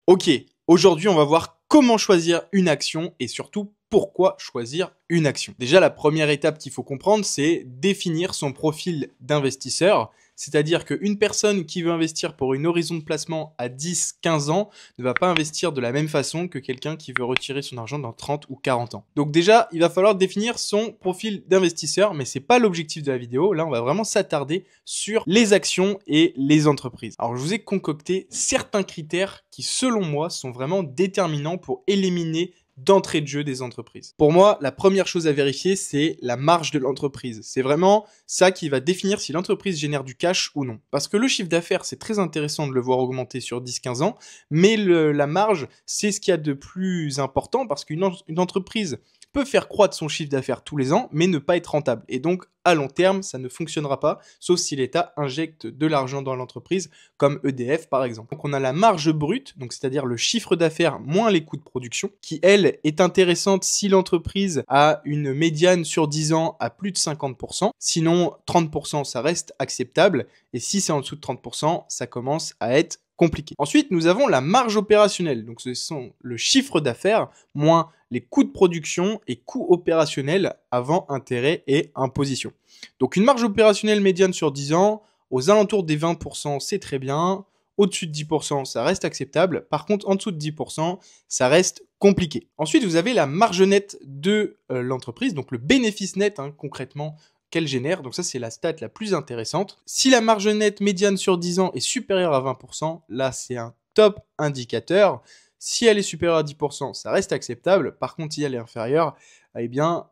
Ok, aujourd'hui on va voir comment choisir une action et surtout pourquoi choisir une action. Déjà la première étape qu'il faut comprendre, c'est définir son profil d'investisseur. C'est-à-dire qu'une personne qui veut investir pour une horizon de placement à 10-15 ans ne va pas investir de la même façon que quelqu'un qui veut retirer son argent dans 30 ou 40 ans. Donc déjà, il va falloir définir son profil d'investisseur, mais c'est pas l'objectif de la vidéo. Là, on va vraiment s'attarder sur les actions et les entreprises. Alors, je vous ai concocté certains critères qui, selon moi, sont vraiment déterminants pour éliminer d'entrée de jeu des entreprises. Pour moi, la première chose à vérifier, c'est la marge de l'entreprise. C'est vraiment ça qui va définir si l'entreprise génère du cash ou non. Parce que le chiffre d'affaires, c'est très intéressant de le voir augmenter sur 10-15 ans, mais la marge, c'est ce qu'il y a de plus important parce qu'une entreprise peut faire croître son chiffre d'affaires tous les ans, mais ne pas être rentable. Et donc, à long terme, ça ne fonctionnera pas, sauf si l'État injecte de l'argent dans l'entreprise, comme EDF par exemple. Donc on a la marge brute, donc c'est-à-dire le chiffre d'affaires moins les coûts de production, qui elle est intéressante si l'entreprise a une médiane sur 10 ans à plus de 50%. Sinon, 30% ça reste acceptable, et si c'est en dessous de 30%, ça commence à être compliqué. Ensuite, nous avons la marge opérationnelle. Donc, ce sont le chiffre d'affaires moins les coûts de production et coûts opérationnels avant intérêts et imposition. Donc, une marge opérationnelle médiane sur 10 ans, aux alentours des 20%, c'est très bien. Au-dessus de 10%, ça reste acceptable. Par contre, en dessous de 10%, ça reste compliqué. Ensuite, vous avez la marge nette de l'entreprise, donc le bénéfice net, concrètement, qu'elle génère. Donc ça, c'est la stat la plus intéressante. Si la marge nette médiane sur 10 ans est supérieure à 20%, là, c'est un top indicateur. Si elle est supérieure à 10%, ça reste acceptable. Par contre, si elle est inférieure, eh bien,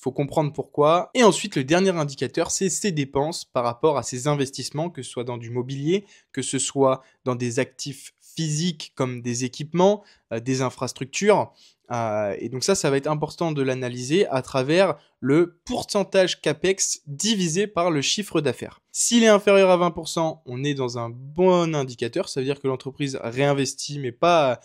faut comprendre pourquoi. Et ensuite, le dernier indicateur, c'est ses dépenses par rapport à ses investissements, que ce soit dans du mobilier, que ce soit dans des actifs physiques comme des équipements, des infrastructures. Et donc ça va être important de l'analyser à travers le pourcentage CAPEX divisé par le chiffre d'affaires. S'il est inférieur à 20%, on est dans un bon indicateur, ça veut dire que l'entreprise réinvestit, mais pas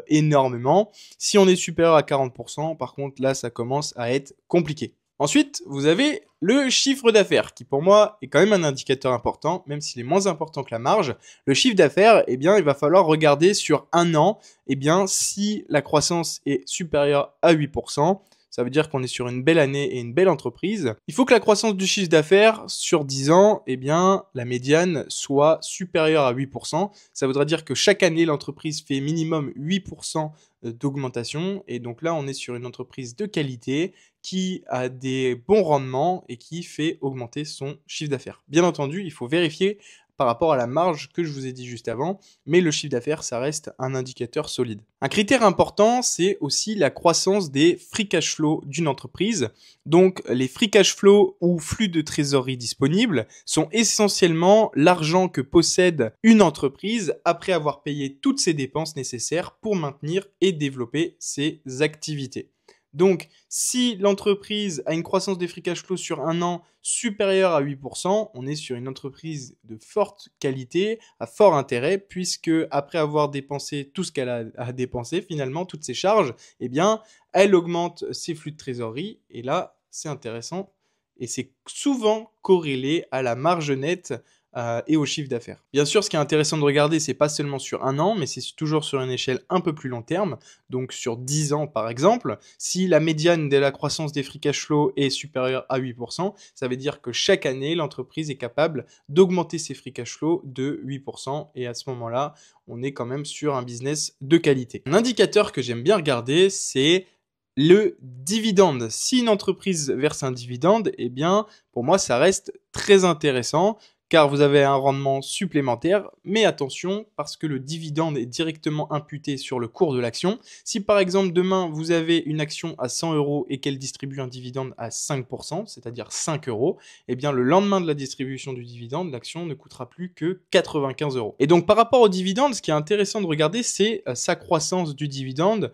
énormément. Si on est supérieur à 40%, par contre, là, ça commence à être compliqué. Ensuite, vous avez le chiffre d'affaires, qui pour moi est quand même un indicateur important, même s'il est moins important que la marge. Le chiffre d'affaires, eh bien, il va falloir regarder sur un an, eh bien, si la croissance est supérieure à 8%, ça veut dire qu'on est sur une belle année et une belle entreprise. Il faut que la croissance du chiffre d'affaires sur 10 ans, eh bien, la médiane soit supérieure à 8%. Ça voudra dire que chaque année, l'entreprise fait minimum 8% d'augmentation. Et donc là, on est sur une entreprise de qualité qui a des bons rendements et qui fait augmenter son chiffre d'affaires. Bien entendu, il faut vérifier par rapport à la marge que je vous ai dit juste avant, mais le chiffre d'affaires, ça reste un indicateur solide. Un critère important, c'est aussi la croissance des free cash flow d'une entreprise. Donc, les free cash flow ou flux de trésorerie disponibles sont essentiellement l'argent que possède une entreprise après avoir payé toutes ses dépenses nécessaires pour maintenir et développer ses activités. Donc, si l'entreprise a une croissance des free cash flow sur un an supérieure à 8%, on est sur une entreprise de forte qualité, à fort intérêt, puisque après avoir dépensé tout ce qu'elle a dépensé, finalement, toutes ses charges, eh bien, elle augmente ses flux de trésorerie. Et là, c'est intéressant. Et c'est souvent corrélé à la marge nette et au chiffre d'affaires. Bien sûr, ce qui est intéressant de regarder, c'est pas seulement sur un an, mais c'est toujours sur une échelle un peu plus long terme, donc sur 10 ans par exemple. Si la médiane de la croissance des free cash flow est supérieure à 8%, ça veut dire que chaque année, l'entreprise est capable d'augmenter ses free cash flow de 8%, et à ce moment-là, on est quand même sur un business de qualité. Un indicateur que j'aime bien regarder, c'est le dividende. Si une entreprise verse un dividende, eh bien, pour moi, ça reste très intéressant, car vous avez un rendement supplémentaire, mais attention, parce que le dividende est directement imputé sur le cours de l'action. Si par exemple demain vous avez une action à 100 € et qu'elle distribue un dividende à 5%, c'est-à-dire 5 €, eh bien le lendemain de la distribution du dividende, l'action ne coûtera plus que 95 €. Et donc par rapport au dividende, ce qui est intéressant de regarder, c'est sa croissance du dividende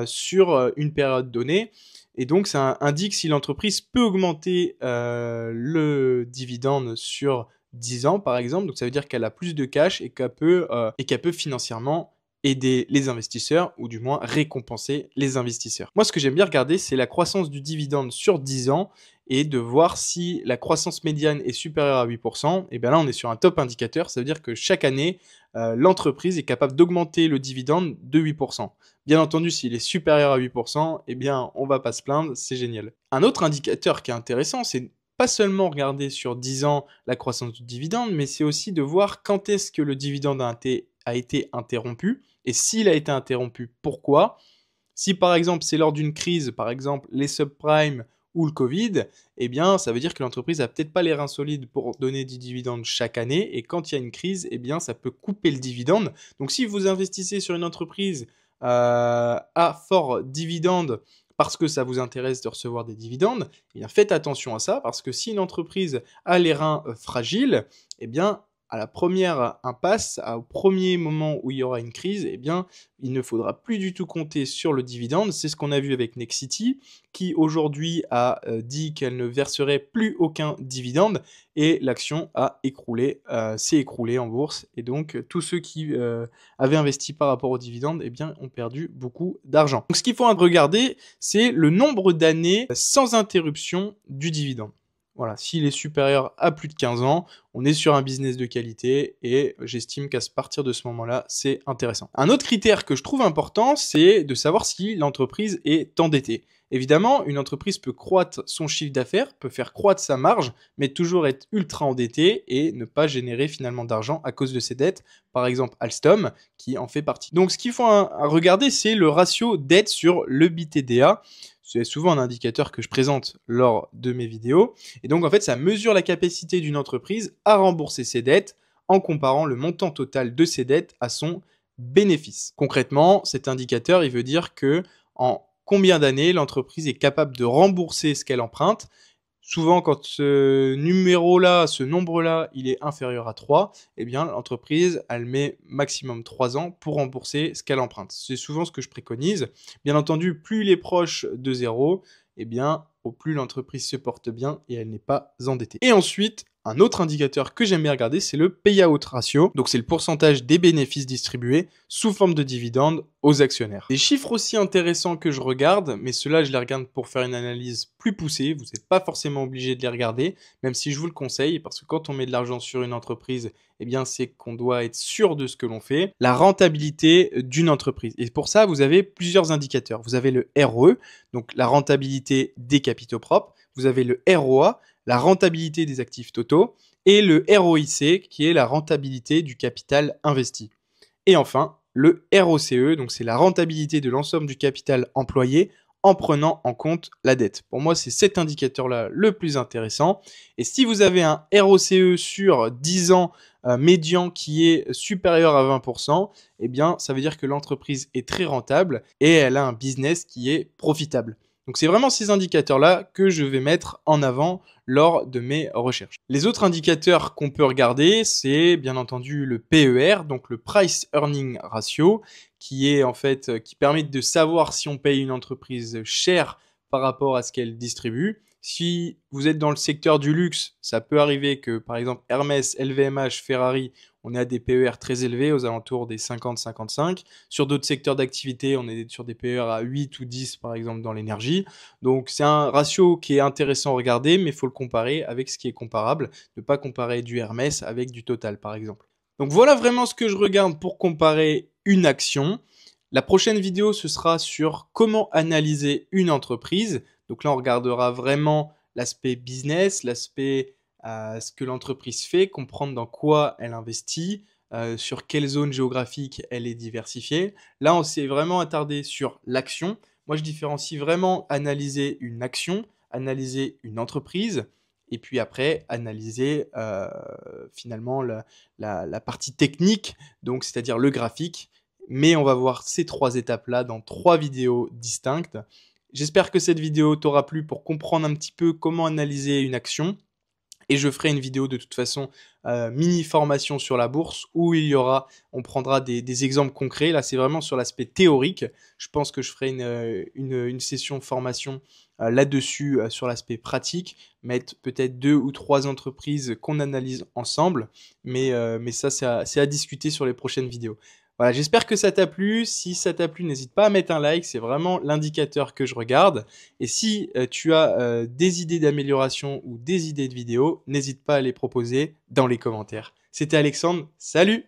sur une période donnée. Et donc, ça indique si l'entreprise peut augmenter le dividende sur 10 ans, par exemple. Donc, ça veut dire qu'elle a plus de cash et qu'elle peut financièrement aider les investisseurs ou du moins récompenser les investisseurs. Moi, ce que j'aime bien regarder, c'est la croissance du dividende sur 10 ans et de voir si la croissance médiane est supérieure à 8%. Et bien là, on est sur un top indicateur. Ça veut dire que chaque année, l'entreprise est capable d'augmenter le dividende de 8%. Bien entendu, s'il est supérieur à 8%, eh bien, on va pas se plaindre, c'est génial. Un autre indicateur qui est intéressant, c'est pas seulement regarder sur 10 ans la croissance du dividende, mais c'est aussi de voir quand est-ce que le dividende a été interrompu, et s'il a été interrompu, pourquoi. Si par exemple c'est lors d'une crise, par exemple les subprimes ou le Covid, eh bien ça veut dire que l'entreprise a peut-être pas les reins solides pour donner des dividendes chaque année, et quand il y a une crise, eh bien ça peut couper le dividende. Donc si vous investissez sur une entreprise à fort dividende, parce que ça vous intéresse de recevoir des dividendes, eh bien faites attention à ça, parce que si une entreprise a les reins fragiles, eh bien à la première impasse, au premier moment où il y aura une crise, eh bien, il ne faudra plus du tout compter sur le dividende. C'est ce qu'on a vu avec Nexity, qui aujourd'hui a dit qu'elle ne verserait plus aucun dividende, et l'action a écroulé, s'est écroulée en bourse. Et donc, tous ceux qui avaient investi par rapport au dividende, eh bien, ont perdu beaucoup d'argent. Donc, ce qu'il faut regarder, c'est le nombre d'années sans interruption du dividende. Voilà, s'il est supérieur à plus de 15 ans, on est sur un business de qualité et j'estime qu'à partir de ce moment-là, c'est intéressant. Un autre critère que je trouve important, c'est de savoir si l'entreprise est endettée. Évidemment, une entreprise peut croître son chiffre d'affaires, peut faire croître sa marge, mais toujours être ultra endettée et ne pas générer finalement d'argent à cause de ses dettes. Par exemple, Alstom, qui en fait partie. Donc, ce qu'il faut regarder, c'est le ratio dette sur l'EBITDA. C'est souvent un indicateur que je présente lors de mes vidéos. Et donc, en fait, ça mesure la capacité d'une entreprise à rembourser ses dettes en comparant le montant total de ses dettes à son bénéfice. Concrètement, cet indicateur, il veut dire que en combien d'années l'entreprise est capable de rembourser ce qu'elle emprunte. Souvent, quand ce numéro-là, ce nombre-là, il est inférieur à 3, eh bien, l'entreprise, elle met maximum 3 ans pour rembourser ce qu'elle emprunte. C'est souvent ce que je préconise. Bien entendu, plus il est proche de 0, eh bien, au plus l'entreprise se porte bien et elle n'est pas endettée. Et ensuite, un autre indicateur que j'aime bien regarder, c'est le payout ratio. Donc, c'est le pourcentage des bénéfices distribués sous forme de dividendes aux actionnaires. Des chiffres aussi intéressants que je regarde, mais ceux-là, je les regarde pour faire une analyse plus poussée. Vous n'êtes pas forcément obligé de les regarder, même si je vous le conseille, parce que quand on met de l'argent sur une entreprise, eh bien, c'est qu'on doit être sûr de ce que l'on fait. La rentabilité d'une entreprise. Et pour ça, vous avez plusieurs indicateurs. Vous avez le ROE, donc la rentabilité des capitaux propres. Vous avez le ROA, la rentabilité des actifs totaux, et le ROIC, qui est la rentabilité du capital investi. Et enfin, le ROCE, donc c'est la rentabilité de l'ensemble du capital employé en prenant en compte la dette. Pour moi, c'est cet indicateur-là le plus intéressant. Et si vous avez un ROCE sur 10 ans médian qui est supérieur à 20%, eh bien, ça veut dire que l'entreprise est très rentable et elle a un business qui est profitable. Donc c'est vraiment ces indicateurs-là que je vais mettre en avant lors de mes recherches. Les autres indicateurs qu'on peut regarder, c'est bien entendu le PER, donc le Price Earning Ratio, qui est en fait qui permet de savoir si on paye une entreprise chère par rapport à ce qu'elle distribue. Si vous êtes dans le secteur du luxe, ça peut arriver que par exemple Hermès, LVMH, Ferrari, on est à des PER très élevés, aux alentours des 50-55. Sur d'autres secteurs d'activité, on est sur des PER à 8 ou 10, par exemple, dans l'énergie. Donc, c'est un ratio qui est intéressant à regarder, mais il faut le comparer avec ce qui est comparable. Ne pas comparer du Hermès avec du Total, par exemple. Donc, voilà vraiment ce que je regarde pour comparer une action. La prochaine vidéo, ce sera sur comment analyser une entreprise. Donc là, on regardera vraiment l'aspect business, l'aspect ce que l'entreprise fait, comprendre dans quoi elle investit, sur quelle zone géographique elle est diversifiée. Là, on s'est vraiment attardé sur l'action. Moi, je différencie vraiment analyser une action, analyser une entreprise, et puis après, analyser finalement la partie technique, donc c'est-à-dire le graphique. Mais on va voir ces 3 étapes-là dans 3 vidéos distinctes. J'espère que cette vidéo t'aura plu pour comprendre un petit peu comment analyser une action. Et je ferai une vidéo de toute façon mini formation sur la bourse où on prendra des exemples concrets. Là, c'est vraiment sur l'aspect théorique. Je pense que je ferai une session formation là-dessus sur l'aspect pratique, mettre peut-être 2 ou 3 entreprises qu'on analyse ensemble. Mais ça, c'est à discuter sur les prochaines vidéos. Voilà, j'espère que ça t'a plu. Si ça t'a plu, n'hésite pas à mettre un like, c'est vraiment l'indicateur que je regarde. Et si tu as des idées d'amélioration ou des idées de vidéos, n'hésite pas à les proposer dans les commentaires. C'était Alexandre, salut!